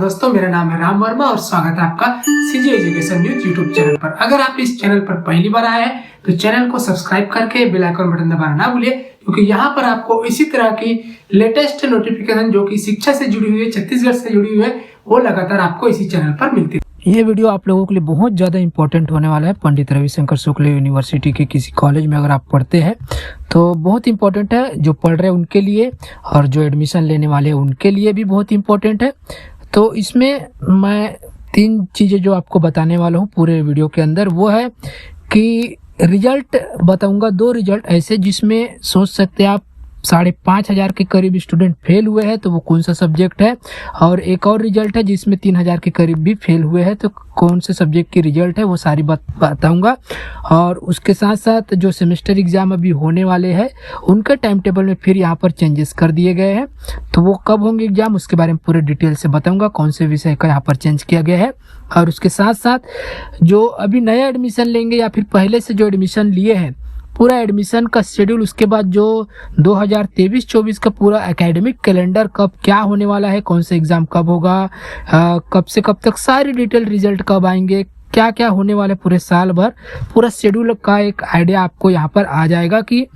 दोस्तों, मेरा नाम है राम वर्मा और स्वागत है आपका CG education news YouTube channel पर। अगर आप इस चैनल पर पहली बार आए हैं तो चैनल को सब्सक्राइब करके बेल आइकन बटन दबाना ना भूलिए, क्योंकि यहाँ पर आपको इसी तरह की लेटेस्ट नोटिफिकेशन जो कि शिक्षा से जुड़ी हुई है, छत्तीसगढ़ से जुड़ी हुई है, वो लगातार आपको इसी चैनल पर मिलती है। ये वीडियो आप लोगों के लिए बहुत ज़्यादा इंपॉर्टेंट होने वाला है। पंडित रविशंकर शुक्ल यूनिवर्सिटी के किसी कॉलेज में अगर आप पढ़ते हैं तो बहुत इंपॉर्टेंट है। जो पढ़ रहे हैं उनके लिए और जो एडमिशन लेने वाले हैं उनके लिए भी बहुत इंपॉर्टेंट है। तो इसमें मैं 3 चीज़ें जो आपको बताने वाला हूँ पूरे वीडियो के अंदर, वो है कि रिजल्ट बताऊंगा। 2 रिजल्ट ऐसे जिसमें सोच सकते हैं आप 5,500 के करीब स्टूडेंट फेल हुए हैं, तो वो कौन सा सब्जेक्ट है। और एक और रिजल्ट है जिसमें 3,000 के करीब भी फेल हुए हैं, तो कौन से सब्जेक्ट की रिजल्ट है वो सारी बात बताऊंगा। और उसके साथ साथ जो सेमेस्टर एग्जाम अभी होने वाले हैं उनके टाइम टेबल में फिर यहाँ पर चेंजेस कर दिए गए हैं, तो वो कब होंगे एग्जाम उसके बारे में पूरे डिटेल से बताऊंगा, कौन से विषय का यहाँ पर चेंज किया गया है। और उसके साथ साथ जो अभी नया एडमिशन लेंगे या फिर पहले से जो एडमिशन लिए हैं, पूरा एडमिशन का शेड्यूल, उसके बाद जो 2023-24 का पूरा एकेडमिक कैलेंडर कब क्या होने वाला है, कौन सा एग्ज़ाम कब होगा, कब से कब तक सारी डिटेल, रिजल्ट कब आएंगे, क्या क्या होने वाला है पूरे साल भर, पूरा शेड्यूल का एक आइडिया आपको यहाँ पर आ जाएगा कि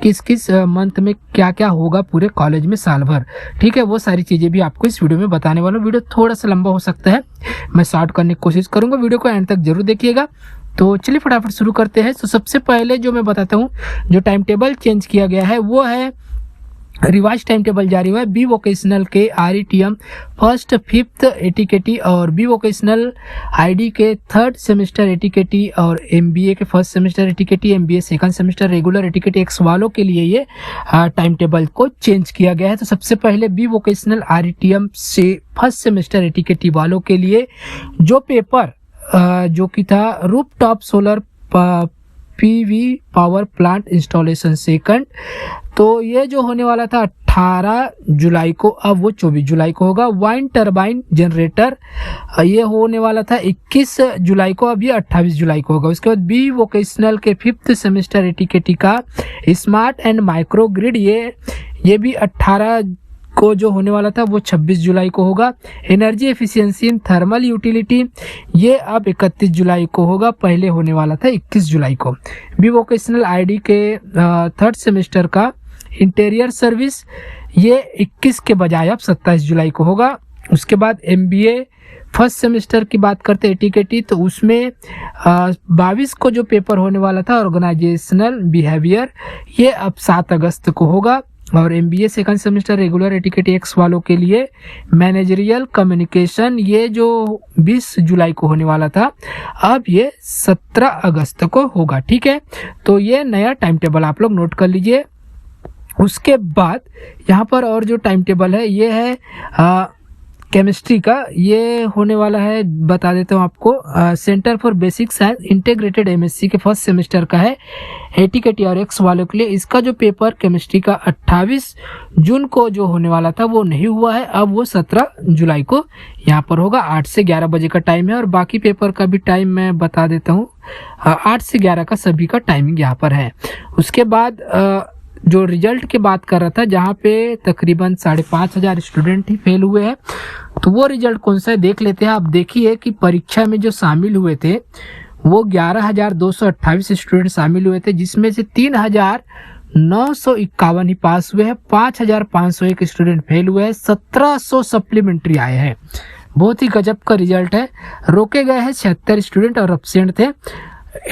किस किस मंथ में क्या क्या होगा पूरे कॉलेज में साल भर। ठीक है, वो सारी चीज़ें भी आपको इस वीडियो में बताने वाला हूँ। वीडियो थोड़ा सा लंबा हो सकता है, मैं शॉर्ट करने की कोशिश करूँगा, वीडियो को एंड तक जरूर देखिएगा। तो चलिए फटाफट शुरू करते हैं। तो सबसे पहले जो मैं बताता हूँ, जो टाइम टेबल चेंज किया गया है वो है, रिवाइज टाइम टेबल जारी हुआ है बी वोकेशनल के RETM फर्स्ट 5th एटीकेटी और बी वोकेशनल ID के 3rd सेमेस्टर एटीकेटी और MBA के 1st semester ATKT, MBA 2nd semester regular ATKT x वालों के लिए ये टाइम टेबल को चेंज किया गया है। तो सबसे पहले बी वोकेशनल RETM से 1st सेमेस्टर एटीकेटी वालों के लिए जो पेपर जो कि था rooftop solar PV power plant installation second, तो ये जो होने वाला था 18 जुलाई को, अब वो 24 जुलाई को होगा। वाइन टरबाइन जनरेटर ये होने वाला था 21 जुलाई को, अब ये 28 जुलाई को होगा। उसके बाद बी वोकेशनल के 5th सेमेस्टर एटीकेटी का स्मार्ट एंड माइक्रो ग्रिड, ये भी 18 को जो होने वाला था वो 26 जुलाई को होगा। Energy efficiency in thermal utility ये अब 31 जुलाई को होगा, पहले होने वाला था 21 जुलाई को। बी वोकेशनल ID के 3rd सेमेस्टर का इंटीरियर सर्विस ये 21 के बजाय अब 27 जुलाई को होगा। उसके बाद MBA 1st सेमेस्टर की बात करते हैं एटीकेटी, तो उसमें 22 को जो पेपर होने वाला था ऑर्गेनाइजेशनल बिहेवियर, ये अब 7 अगस्त को होगा। और MBA 2nd semester regular ATKT x वालों के लिए मैनेजरियल कम्युनिकेशन, ये जो 20 जुलाई को होने वाला था अब ये 17 अगस्त को होगा। ठीक है, तो ये नया टाइम टेबल आप लोग नोट कर लीजिए। उसके बाद यहाँ पर और जो टाइम टेबल है ये है केमिस्ट्री का, ये होने वाला है, बता देता हूँ आपको। Centre for basic science integrated MSc के 1st सेमेस्टर का है एटीकेटी और एक्स वालों के लिए। इसका जो पेपर केमिस्ट्री का 28 जून को जो होने वाला था वो नहीं हुआ है, अब वो 17 जुलाई को यहाँ पर होगा। 8 से 11 बजे का टाइम है, और बाकी पेपर का भी टाइम मैं बता देता हूँ। 8 से 11 का सभी का टाइमिंग यहाँ पर है। उसके बाद जो रिजल्ट की बात कर रहा था, जहाँ पे तकरीबन 5,500 स्टूडेंट ही फेल हुए हैं, तो वो रिजल्ट कौन सा है देख लेते हैं। आप देखिए कि परीक्षा में जो शामिल हुए थे वो 11,228 स्टूडेंट शामिल हुए थे, जिसमें से 3,951 ही पास हुए हैं, 5,501 स्टूडेंट फेल हुए हैं, 1700 सप्लीमेंट्री आए हैं। बहुत ही गजब का रिजल्ट है। रोके गए हैं 76 स्टूडेंट और एब्सेंट थे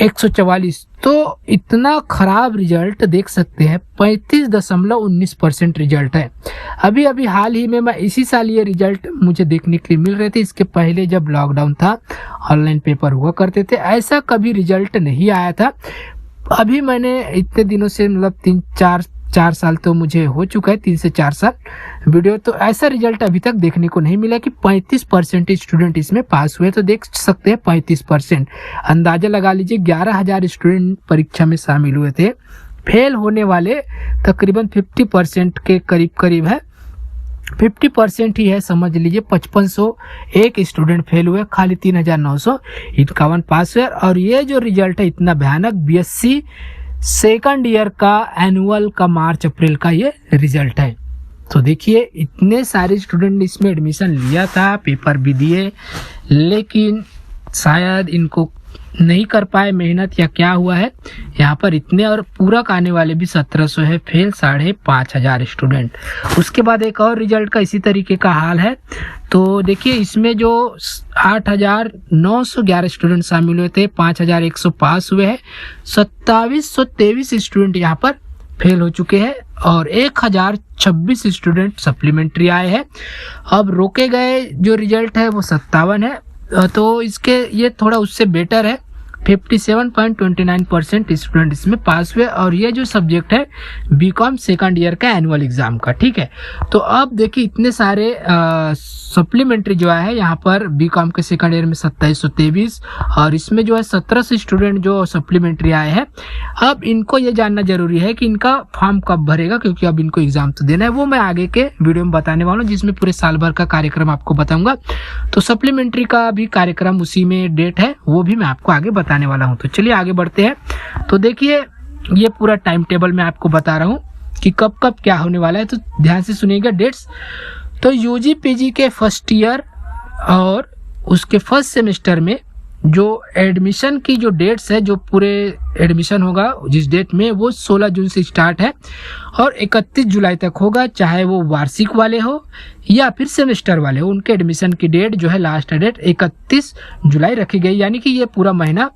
144। तो इतना खराब रिजल्ट देख सकते हैं, 35.19% रिजल्ट है। अभी अभी हाल ही में मैं इसी साल ये रिजल्ट मुझे देखने के लिए मिल रहे थे। इसके पहले जब लॉकडाउन था ऑनलाइन पेपर हुआ करते थे, ऐसा कभी रिजल्ट नहीं आया था। अभी मैंने इतने दिनों से, मतलब 4 साल तो मुझे हो चुका है, 3 से 4 साल वीडियो, तो ऐसा रिजल्ट अभी तक देखने को नहीं मिला कि 35% स्टूडेंट इसमें पास हुए। तो देख सकते हैं 35%, अंदाजा लगा लीजिए 11,000 स्टूडेंट परीक्षा में शामिल हुए थे। फेल होने वाले तकरीबन 50% के करीब करीब है, 50% ही है, समझ लीजिए 5501 स्टूडेंट फेल हुए, खाली 3,951 पास हुए। और ये जो रिजल्ट है इतना भयानक, BSc 2nd ईयर का एनुअल का मार्च अप्रैल का ये रिजल्ट है। तो देखिए इतने सारे स्टूडेंट ने इसमें एडमिशन लिया था, पेपर भी दिए, लेकिन शायद इनको नहीं कर पाए मेहनत या क्या हुआ है यहाँ पर इतने, और पूरक आने वाले भी 1700 है, फेल 5500 स्टूडेंट। उसके बाद एक और रिजल्ट का इसी तरीके का हाल है। तो देखिए इसमें जो 8911 स्टूडेंट शामिल हुए थे, 5100 पास हुए हैं, 2723 स्टूडेंट यहाँ पर फेल हो चुके हैं और 1026 स्टूडेंट सप्लीमेंट्री आए हैं। अब रोके गए जो रिजल्ट है वो 57 है, तो इसके ये थोड़ा उससे बेटर है, 57.29% स्टूडेंट इसमें पास हुए। और ये जो सब्जेक्ट है बीकॉम सेकंड ईयर का एनुअल एग्जाम का, ठीक है। तो अब देखिए इतने सारे सप्लीमेंट्री जो है यहाँ पर बीकॉम के सेकंड ईयर में 2723 और इसमें जो है 1700 स्टूडेंट जो सप्लीमेंट्री आए हैं। अब इनको ये जानना जरूरी है कि इनका फॉर्म कब भरेगा, क्योंकि अब इनको एग्जाम तो देना है, वो मैं आगे के वीडियो में बताने वाला हूँ, जिसमें पूरे साल भर का कार्यक्रम आपको बताऊंगा। तो सप्लीमेंट्री का भी कार्यक्रम उसी में डेट है, वो भी मैं आपको आगे बताने वाला हूं। तो चलिए आगे बढ़ते हैं। तो देखिए ये पूरा टाइम टेबल मैं आपको बता रहा हूं कि कब कब क्या होने वाला है, तो ध्यान से सुनिएगा डेट्स। तो यूजी पीजी के फर्स्ट ईयर और उसके फर्स्ट सेमेस्टर में जो एडमिशन की जो डेट्स है, जो पूरे एडमिशन होगा जिस डेट में, वो 16 जून से स्टार्ट है और 31 जुलाई तक होगा, चाहे वो वार्षिक वाले हो या फिर सेमेस्टर वाले हो। उनके एडमिशन की डेट जो है लास्ट डेट 31 जुलाई रखी गई, यानी कि ये पूरा महीना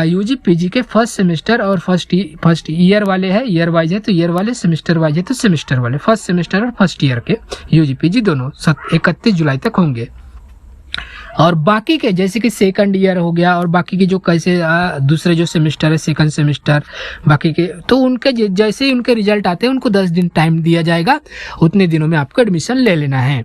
यूजी पीजी के फर्स्ट सेमेस्टर और फर्स्ट ईयर वाले है, ईयर वाइज है तो ईयर वाले, सेमेस्टर वाइज है तो सेमेस्टर वाले, फर्स्ट सेमेस्टर और फर्स्ट ईयर के यूजी पीजी दोनों 31 जुलाई तक होंगे। और बाकी के जैसे कि सेकंड ईयर हो गया और बाकी के जो कैसे दूसरे जो सेमेस्टर है, सेकंड सेमेस्टर बाकी के, तो उनके जैसे ही उनके रिजल्ट आते हैं उनको 10 दिन टाइम दिया जाएगा, उतने दिनों में आपको एडमिशन ले लेना है।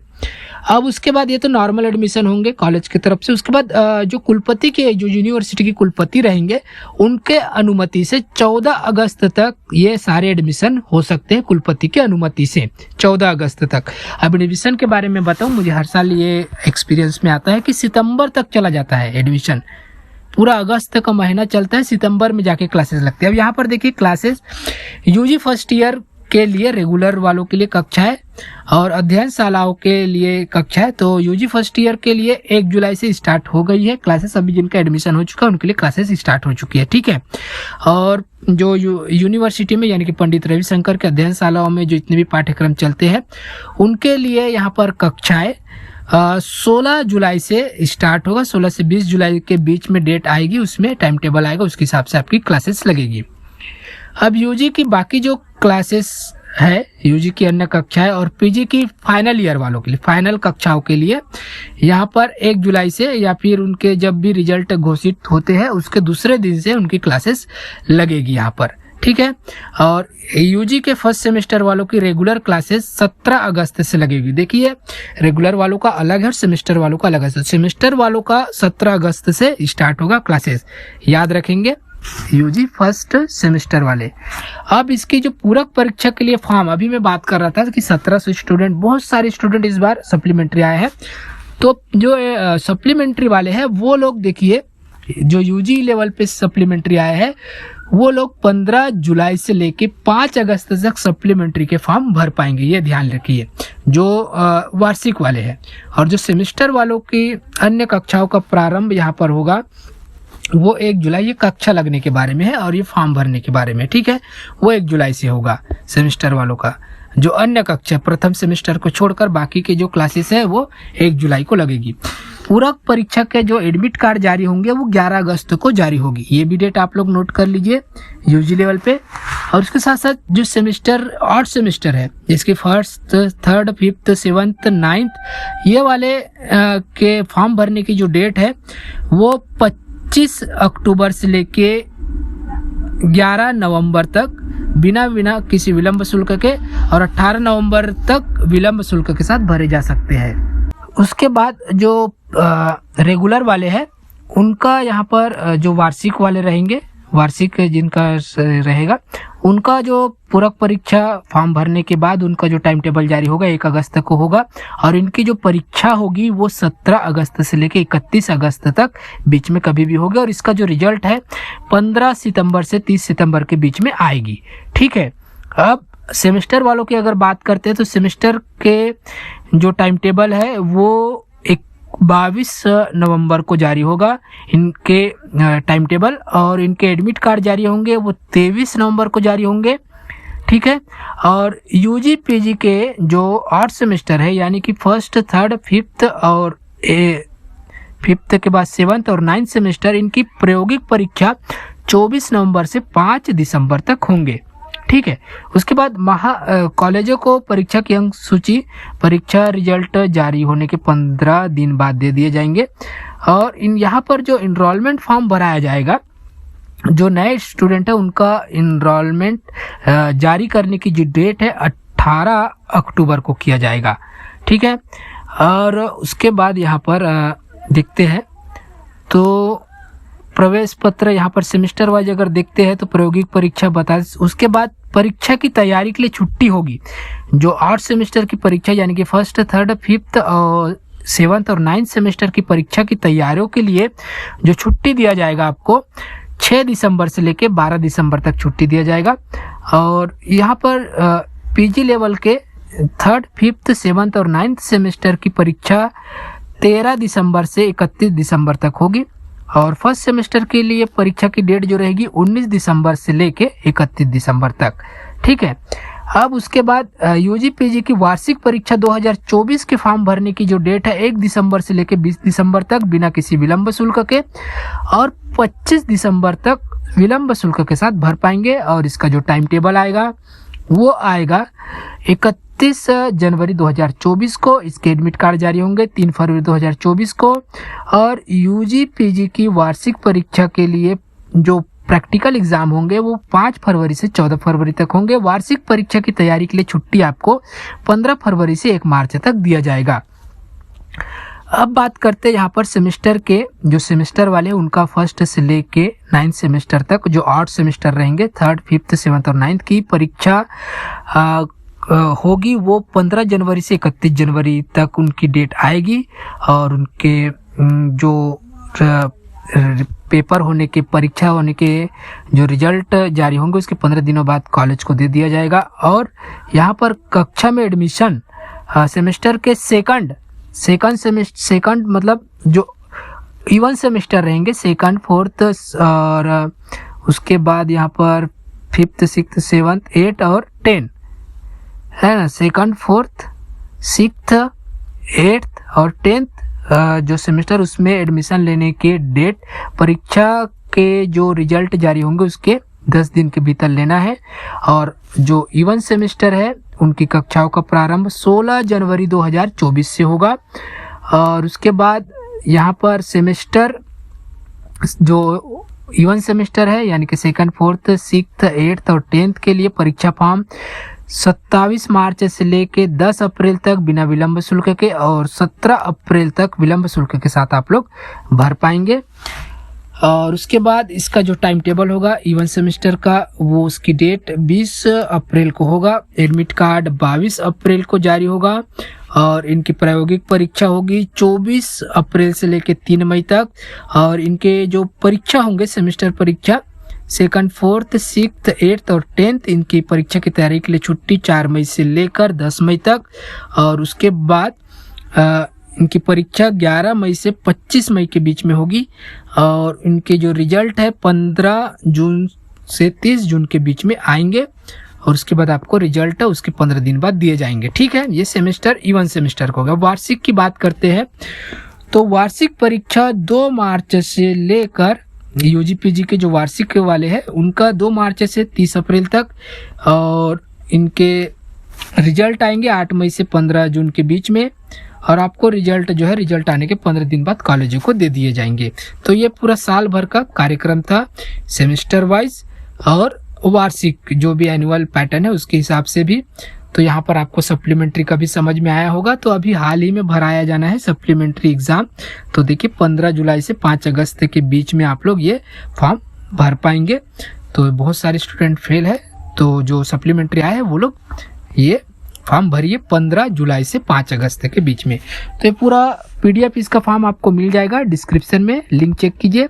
अब उसके बाद ये तो नॉर्मल एडमिशन होंगे कॉलेज की तरफ से। उसके बाद जो कुलपति के, जो यूनिवर्सिटी के कुलपति रहेंगे, उनके अनुमति से 14 अगस्त तक ये सारे एडमिशन हो सकते हैं, कुलपति की अनुमति से 14 अगस्त तक। अब एडमिशन के बारे में बताऊं, मुझे हर साल ये एक्सपीरियंस में आता है कि सितंबर तक चला जाता है एडमिशन, पूरा अगस्त का महीना चलता है, सितंबर में जाके क्लासेस लगते हैं। अब यहाँ पर देखिए क्लासेस यूजी फर्स्ट ईयर के लिए रेगुलर वालों के लिए कक्षा है और अध्ययनशालाओं के लिए कक्षा है। तो यूजी फर्स्ट ईयर के लिए 1 जुलाई से स्टार्ट हो गई है क्लासेस, अभी जिनका एडमिशन हो चुका है उनके लिए क्लासेस स्टार्ट हो चुकी है, ठीक है। और जो यूनिवर्सिटी में यानी कि पंडित रविशंकर के अध्ययनशालाओं में जो इतने भी पाठ्यक्रम चलते हैं उनके लिए यहाँ पर कक्षाएं 16 जुलाई से स्टार्ट होगा, 16 से 20 जुलाई के बीच में डेट आएगी, उसमें टाइम टेबल आएगा, उसके हिसाब से आपकी क्लासेस लगेगी। अब यूजी की बाकी जो क्लासेस है, यूजी की अन्य कक्षाएं और पीजी की फाइनल ईयर वालों के लिए, फाइनल कक्षाओं के लिए यहाँ पर 1 जुलाई से या फिर उनके जब भी रिजल्ट घोषित होते हैं उसके दूसरे दिन से उनकी क्लासेस लगेगी यहाँ पर, ठीक है। और यूजी के फर्स्ट सेमेस्टर वालों की रेगुलर क्लासेस 17 अगस्त से लगेगी। देखिए रेगुलर वालों का अलग है और सेमेस्टर वालों का अलग है। सेमेस्टर वालों का 17 अगस्त से स्टार्ट होगा क्लासेस, याद रखेंगे, यूजी फर्स्ट सेमेस्टर वाले। अब इसकी जो पूरक परीक्षा के लिए फॉर्म, अभी मैं बात कर रहा था कि 1700 स्टूडेंट, बहुत सारे स्टूडेंट इस बार सप्लीमेंट्री आए हैं। तो जो सप्लीमेंट्री वाले हैं वो लोग देखिए, जो यूजी लेवल पे सप्लीमेंट्री आए हैं वो लोग 15 जुलाई से लेके 5 अगस्त तक सप्लीमेंट्री के फॉर्म भर पाएंगे, ये ध्यान रखिए, जो वार्षिक वाले हैं। और जो सेमेस्टर वालों की अन्य कक्षाओं का प्रारंभ यहाँ पर होगा वो 1 जुलाई, ये कक्षा लगने के बारे में है और ये फॉर्म भरने के बारे में, ठीक है, वो 1 जुलाई से होगा सेमेस्टर वालों का। जो अन्य कक्षा प्रथम सेमेस्टर को छोड़कर बाकी के जो क्लासेस है वो 1 जुलाई को लगेगी। पूरक परीक्षा के जो एडमिट कार्ड जारी होंगे वो 11 अगस्त को जारी होगी, ये भी डेट आप लोग नोट कर लीजिए यूजी लेवल पे। और उसके साथ साथ जो सेमेस्टर ऑड सेमेस्टर है, इसके first, third, fifth, 7th, 9th ये वाले के फॉर्म भरने की जो डेट है वो 25 अक्टूबर से लेके 11 नवंबर तक बिना किसी विलंब शुल्क के और 18 नवंबर तक विलंब शुल्क के साथ भरे जा सकते हैं। उसके बाद जो रेगुलर वाले हैं उनका यहाँ पर जो वार्षिक वाले रहेंगे, वार्षिक जिनका रहेगा उनका जो पूरक परीक्षा फॉर्म भरने के बाद उनका जो टाइम टेबल जारी होगा 1 अगस्त को होगा और इनकी जो परीक्षा होगी वो 17 अगस्त से लेके 31 अगस्त तक बीच में कभी भी होगी और इसका जो रिजल्ट है 15 सितंबर से 30 सितंबर के बीच में आएगी, ठीक है। अब सेमेस्टर वालों की अगर बात करते हैं तो सेमेस्टर के जो टाइम टेबल है वो 22 नवंबर को जारी होगा इनके टाइम टेबल, और इनके एडमिट कार्ड जारी होंगे वो 23 नवंबर को जारी होंगे। ठीक है। और यूजी पीजी के जो 8 सेमेस्टर है यानी कि फर्स्ट, थर्ड, फिफ्थ और फिफ्थ के बाद 7th और 9th सेमेस्टर, इनकी प्रायोगिक परीक्षा 24 नवंबर से 5 दिसंबर तक होंगे। ठीक है। उसके बाद कॉलेजों को परीक्षा की अंक सूची, परीक्षा रिजल्ट जारी होने के 15 दिन बाद दे दिए जाएंगे। और यहाँ पर जो इनरोलमेंट फॉर्म भराया जाएगा, जो नए स्टूडेंट है उनका इनरोलमेंट जारी करने की जो डेट है 18 अक्टूबर को किया जाएगा। ठीक है। और उसके बाद यहाँ पर देखते हैं तो प्रवेश पत्र, यहाँ पर सेमेस्टर वाइज अगर देखते हैं तो प्रायोगिक परीक्षा बता, उसके बाद परीक्षा की तैयारी के लिए छुट्टी होगी। जो 8 सेमेस्टर की परीक्षा यानी कि फर्स्ट, थर्ड, फिफ्थ और 7th और 9th सेमेस्टर की परीक्षा की तैयारियों के लिए जो छुट्टी दिया जाएगा आपको 6 दिसंबर से लेके 12 दिसंबर तक छुट्टी दिया जाएगा। और यहाँ पर पीजी लेवल के 3rd, 5th, 7th और 9th सेमेस्टर की परीक्षा 13 दिसंबर से 31 दिसंबर तक होगी। और फर्स्ट सेमेस्टर के लिए परीक्षा की डेट जो रहेगी 19 दिसंबर से लेके 31 दिसंबर तक। ठीक है। अब उसके बाद यूजी पीजी की वार्षिक परीक्षा 2024 के फॉर्म भरने की जो डेट है 1 दिसंबर से लेके 20 दिसंबर तक बिना किसी विलंब शुल्क के, और 25 दिसंबर तक विलंब शुल्क के साथ भर पाएंगे। और इसका जो टाइम टेबल आएगा वो आएगा 31 जनवरी 2024 को। इसके एडमिट कार्ड जारी होंगे 3 फरवरी 2024 को। और यूजी पीजी की वार्षिक परीक्षा के लिए जो प्रैक्टिकल एग्जाम होंगे वो 5 फरवरी से 14 फरवरी तक होंगे। वार्षिक परीक्षा की तैयारी के लिए छुट्टी आपको 15 फरवरी से 1 मार्च तक दिया जाएगा। अब बात करते हैं यहाँ पर सेमेस्टर के, जो सेमेस्टर वाले उनका फर्स्ट से लेके 9th सेमेस्टर तक जो 8 सेमेस्टर रहेंगे, 3rd, 5th, 7th और 9th की परीक्षा होगी वो 15 जनवरी से 31 जनवरी तक उनकी डेट आएगी। और उनके जो पेपर होने के, परीक्षा होने के जो रिजल्ट जारी होंगे उसके 15 दिनों बाद कॉलेज को दे दिया जाएगा। और यहाँ पर कक्षा में एडमिशन सेमेस्टर के सेकंड मतलब जो इवन सेमेस्टर रहेंगे 2nd, 4th और उसके बाद यहाँ पर 5th, 6th, 7th, 8th और 10 है ना। 2nd, 4th, 6th, 8th और 10th जो सेमेस्टर, उसमें एडमिशन लेने के डेट परीक्षा के जो रिजल्ट जारी होंगे उसके 10 दिन के भीतर लेना है। और जो इवन सेमेस्टर है उनकी कक्षाओं का प्रारंभ 16 जनवरी 2024 से होगा। और उसके बाद यहाँ पर सेमेस्टर जो इवन सेमेस्टर है यानी कि 2nd, 4th, 6th, 8th और 10th के लिए परीक्षा फॉर्म 27 मार्च से लेके 10 अप्रैल तक बिना विलंब शुल्क के और 17 अप्रैल तक विलंब शुल्क के साथ आप लोग भर पाएंगे। और उसके बाद इसका जो टाइम टेबल होगा इवन सेमेस्टर का वो उसकी डेट 20 अप्रैल को होगा। एडमिट कार्ड 22 अप्रैल को जारी होगा। और इनकी प्रायोगिक परीक्षा होगी 24 अप्रैल से लेकर 3 मई तक। और इनके जो परीक्षा होंगे सेमेस्टर परीक्षा 2nd, 4th, 6th, 8th और 10th, इनकी परीक्षा की तैयारी के लिए छुट्टी 4 मई से लेकर 10 मई तक। और उसके बाद इनकी परीक्षा 11 मई से 25 मई के बीच में होगी। और इनके जो रिजल्ट है 15 जून से 30 जून के बीच में आएंगे। और उसके बाद आपको रिजल्ट है उसके 15 दिन बाद दिए जाएंगे। ठीक है। ये सेमेस्टर इवन सेमेस्टर को होगा। वार्षिक की बात करते हैं तो वार्षिक परीक्षा 2 मार्च से लेकर यूजी पीजी के जो वार्षिक वाले हैं उनका 2 मार्च से 30 अप्रैल तक। और इनके रिजल्ट आएंगे 8 मई से 15 जून के बीच में। और आपको रिजल्ट जो है रिजल्ट आने के 15 दिन बाद कॉलेजों को दे दिए जाएंगे। तो ये पूरा साल भर का कार्यक्रम था सेमेस्टर वाइज और वार्षिक जो भी एनुअल पैटर्न है उसके हिसाब से भी। तो यहाँ पर आपको सप्लीमेंट्री का भी समझ में आया होगा। तो अभी हाल ही में भराया जाना है सप्लीमेंट्री एग्जाम। तो देखिए 15 जुलाई से 5 अगस्त के बीच में आप लोग ये फॉर्म भर पाएंगे। तो बहुत सारे स्टूडेंट फेल है, तो जो सप्लीमेंट्री आए हैं वो लोग ये फॉर्म भरिए 15 जुलाई से 5 अगस्त के बीच में। तो ये पूरा PDF इसका फॉर्म आपको मिल जाएगा डिस्क्रिप्शन में, लिंक चेक कीजिए।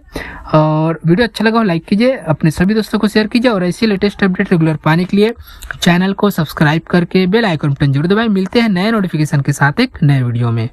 और वीडियो अच्छा लगा हो लाइक कीजिए, अपने सभी दोस्तों को शेयर कीजिए और ऐसी लेटेस्ट अपडेट रेगुलर पाने के लिए चैनल को सब्सक्राइब करके बेल आइकन बटन जरूर दबाएं। मिलते हैं नए नोटिफिकेशन के साथ एक नए वीडियो में।